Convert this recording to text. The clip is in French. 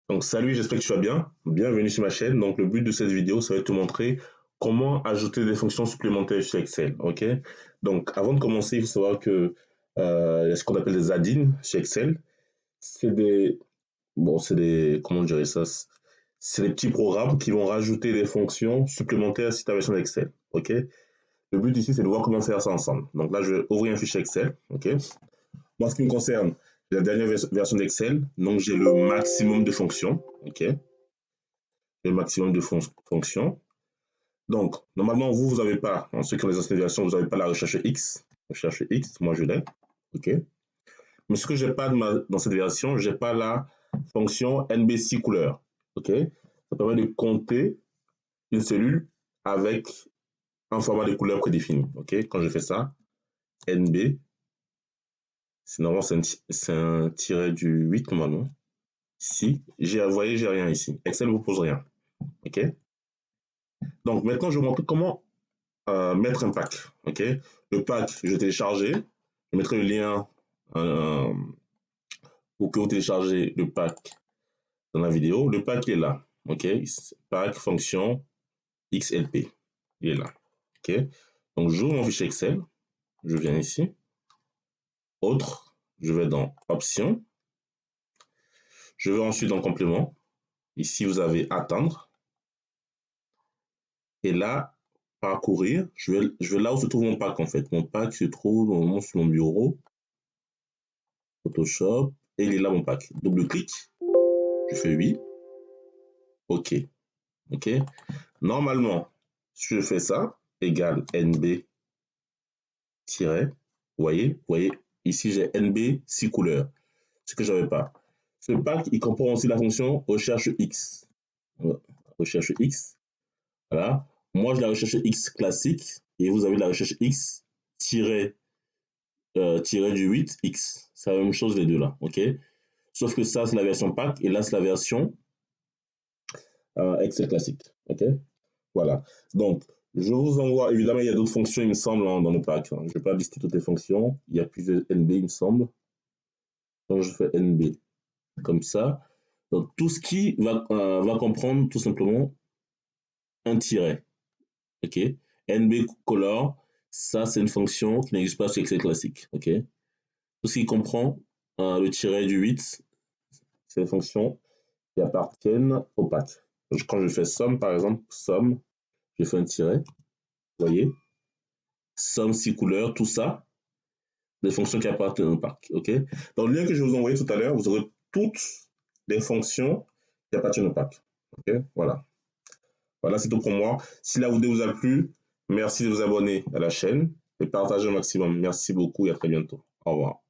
Donc salut, j'espère que tu vas bien. Bienvenue sur ma chaîne. Donc le but de cette vidéo, ça va être de te montrer comment ajouter des fonctions supplémentaires sur Excel. Ok. Donc avant de commencer, il faut savoir que il y a ce qu'on appelle des add-ins sur Excel. C'est des comment je dirais ça? C'est des petits programmes qui vont rajouter des fonctions supplémentaires sur ta version d'Excel. Ok. Le but ici, c'est de voir comment faire ça ensemble. Donc là, je vais ouvrir un fichier Excel. Ok. Moi, ce qui me concerne, la dernière version d'Excel, donc j'ai le maximum de fonctions. Ok. Le maximum de fonctions. Donc, normalement, vous n'avez pas, en ceux qui ont les anciennes versions, vous n'avez pas la recherche X. Recherche X, moi je l'ai. OK. Mais ce que je n'ai pas dans cette version, je n'ai pas la fonction NBC couleur. OK. Ça permet de compter une cellule avec un format de couleur prédéfini. OK. Quand je fais ça, NB, c'est normalement c'est un tiret du 8 normalement. Si, vous voyez, j'ai rien ici. Excel ne vous pose rien. OK. Donc maintenant, je vais vous montrer comment mettre un pack. Ok. Le pack, je vais télécharger. Je mettrai le lien euh, pour que vous téléchargez le pack dans la vidéo. Le pack est là. Ok. Pack fonction XLP. Il est là. Ok. Donc j'ouvre mon fichier Excel. Je viens ici. Autre. Je vais dans Options. Je vais ensuite dans Complément. Ici, vous avez Attendre. Et là, parcourir. Je vais là où se trouve mon pack en fait. Mon pack se trouve normalement sur mon bureau. Photoshop. Et il est là mon pack. Double-clic. Je fais oui. OK. OK. Normalement, si je fais ça, égale NB tiret, vous voyez, ici j'ai NB 6 couleurs, ce que j'avais pas. Ce pack, il comprend aussi la fonction recherche X. Recherche X. Voilà. Moi, j'ai la recherche X classique et vous avez la recherche X tiré du 8X. C'est la même chose les deux là. OK. Sauf que ça, c'est la version pack et là, c'est la version Excel classique. OK. Voilà. Donc, je vous envoie, évidemment, il y a d'autres fonctions, il me semble, dans le pack. Je ne vais pas lister toutes les fonctions. Il y a plusieurs NB, il me semble. Donc, je fais NB comme ça. Donc, tout ce qui va comprendre tout simplement un tiret. OK? NB color, ça, c'est une fonction qui n'existe pas sur Excel classique. OK? Tout ce qui comprend le tiret du 8, c'est des fonctions qui appartiennent au pack. Quand je fais somme, par exemple, somme, je fais un tiret. Vous voyez? Somme, 6 couleurs, tout ça, des fonctions qui appartiennent au pack. OK? Dans le lien que je vous ai envoyé tout à l'heure, vous aurez toutes les fonctions qui appartiennent au pack. OK? Voilà. Voilà, c'est tout pour moi. Si la vidéo vous a plu, merci de vous abonner à la chaîne et partagez au maximum. Merci beaucoup et à très bientôt. Au revoir.